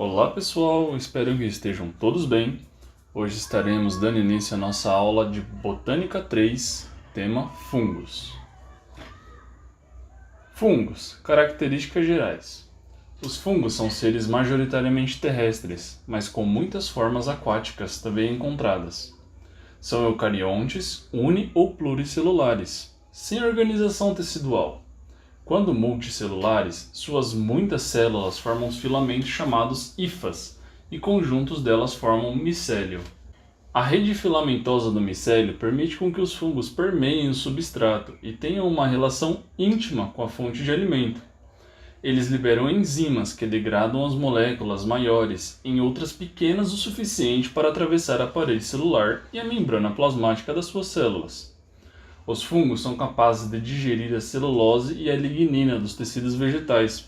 Olá pessoal, espero que estejam todos bem. Hoje estaremos dando início à nossa aula de Botânica 3, tema fungos. Fungos, características gerais. Os fungos são seres majoritariamente terrestres, mas com muitas formas aquáticas também encontradas. São eucariontes, uni- ou pluricelulares, sem organização tecidual. Quando multicelulares, suas muitas células formam os filamentos chamados hifas, e conjuntos delas formam micélio. A rede filamentosa do micélio permite com que os fungos permeiem o substrato e tenham uma relação íntima com a fonte de alimento. Eles liberam enzimas que degradam as moléculas maiores em outras pequenas o suficiente para atravessar a parede celular e a membrana plasmática das suas células. Os fungos são capazes de digerir a celulose e a lignina dos tecidos vegetais.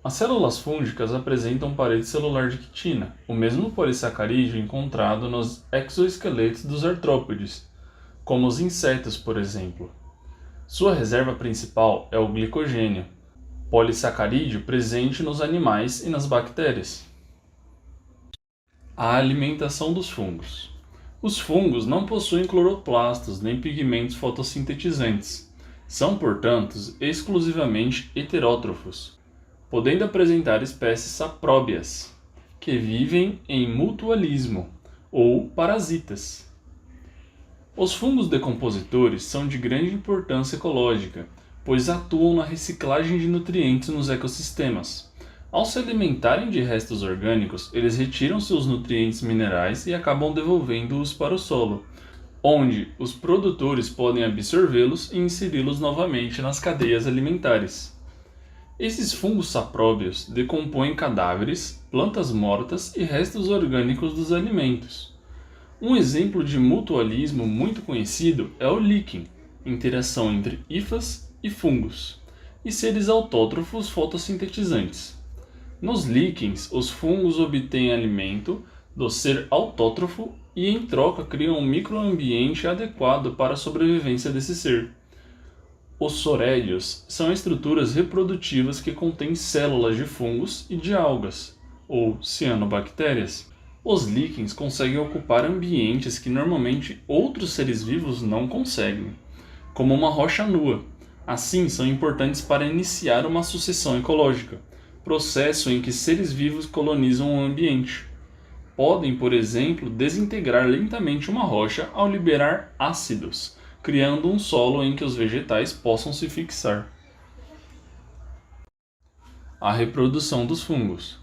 As células fúngicas apresentam parede celular de quitina, o mesmo polissacarídeo encontrado nos exoesqueletos dos artrópodes, como os insetos, por exemplo. Sua reserva principal é o glicogênio, polissacarídeo presente nos animais e nas bactérias. A alimentação dos fungos. Os fungos não possuem cloroplastos nem pigmentos fotossintetizantes. São, portanto, exclusivamente heterótrofos, podendo apresentar espécies sapróbias, que vivem em mutualismo, ou parasitas. Os fungos decompositores são de grande importância ecológica, pois atuam na reciclagem de nutrientes nos ecossistemas. Ao se alimentarem de restos orgânicos, eles retiram seus nutrientes minerais e acabam devolvendo-os para o solo, onde os produtores podem absorvê-los e inseri-los novamente nas cadeias alimentares. Esses fungos sapróbios decompõem cadáveres, plantas mortas e restos orgânicos dos alimentos. Um exemplo de mutualismo muito conhecido é o líquen, interação entre hifas e fungos, e seres autótrofos fotossintetizantes. Nos líquens, os fungos obtêm alimento do ser autótrofo e, em troca, criam um microambiente adequado para a sobrevivência desse ser. Os sorédios são estruturas reprodutivas que contêm células de fungos e de algas, ou cianobactérias. Os líquens conseguem ocupar ambientes que normalmente outros seres vivos não conseguem, como uma rocha nua. Assim, são importantes para iniciar uma sucessão ecológica, processo em que seres vivos colonizam o ambiente. Podem, por exemplo, desintegrar lentamente uma rocha ao liberar ácidos, criando um solo em que os vegetais possam se fixar. A reprodução dos fungos.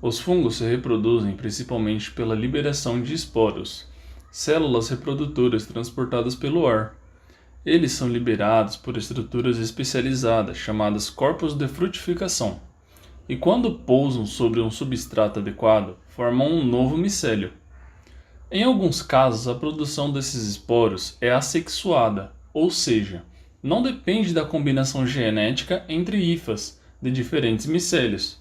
Os fungos se reproduzem principalmente pela liberação de esporos, células reprodutoras transportadas pelo ar. Eles são liberados por estruturas especializadas chamadas corpos de frutificação, e quando pousam sobre um substrato adequado, formam um novo micélio. Em alguns casos, a produção desses esporos é assexuada, ou seja, não depende da combinação genética entre hifas de diferentes micélios.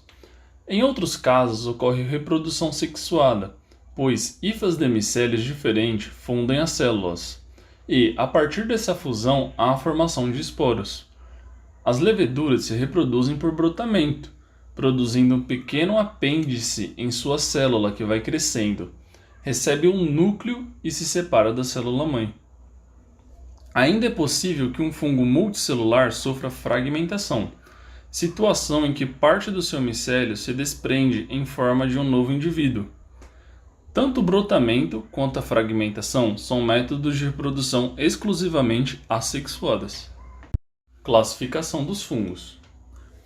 Em outros casos, ocorre reprodução sexuada, pois hifas de micélios diferentes fundem as células, e, a partir dessa fusão, há a formação de esporos. As leveduras se reproduzem por brotamento, produzindo um pequeno apêndice em sua célula que vai crescendo, recebe um núcleo e se separa da célula-mãe. Ainda é possível que um fungo multicelular sofra fragmentação, situação em que parte do seu micélio se desprende em forma de um novo indivíduo. Tanto o brotamento quanto a fragmentação são métodos de reprodução exclusivamente assexuadas. Classificação dos fungos.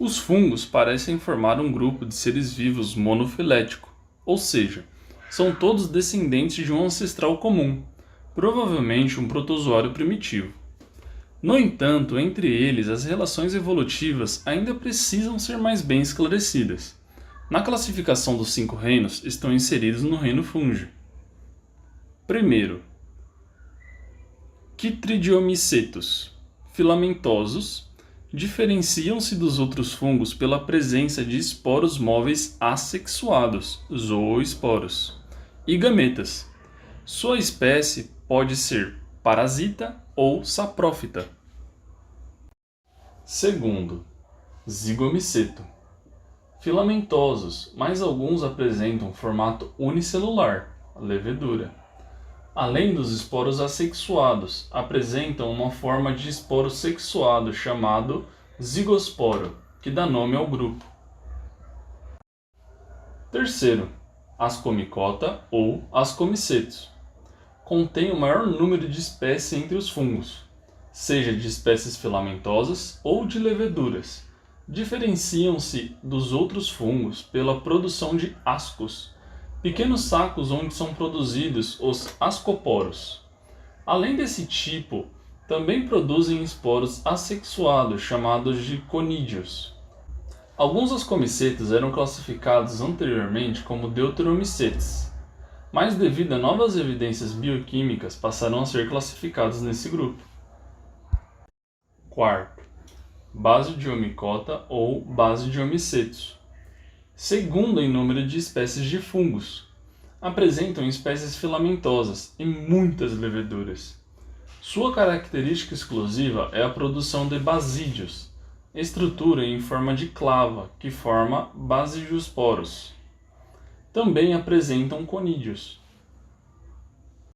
Os fungos parecem formar um grupo de seres vivos monofilético, ou seja, são todos descendentes de um ancestral comum, provavelmente um protozoário primitivo. No entanto, entre eles, as relações evolutivas ainda precisam ser mais bem esclarecidas. Na classificação dos 5 reinos estão inseridos no reino Fungi. Primeiro, Chytridiomycetos, filamentosos, diferenciam-se dos outros fungos pela presença de esporos móveis assexuados, zooesporos, e gametas. Sua espécie pode ser parasita ou saprófita. Segundo, Zigomyceto, filamentosos, mas alguns apresentam formato unicelular, a levedura. Além dos esporos assexuados, apresentam uma forma de esporo sexuado chamado zigosporo, que dá nome ao grupo. Terceiro, Ascomicota ou Ascomicetos. Contém o maior número de espécies entre os fungos, seja de espécies filamentosas ou de leveduras. Diferenciam-se dos outros fungos pela produção de ascos, pequenos sacos onde são produzidos os ascoporos. Além desse tipo, também produzem esporos assexuados chamados de conídeos. Alguns ascomicetos eram classificados anteriormente como deuteromicetes, mas devido a novas evidências bioquímicas passaram a ser classificados nesse grupo. Quarto, Basidiomycota ou Basidiomicetos. Segundo em número de espécies de fungos, apresentam espécies filamentosas e muitas leveduras. Sua característica exclusiva é a produção de basídeos, estrutura em forma de clava que forma basidiosporos. Também apresentam conídeos.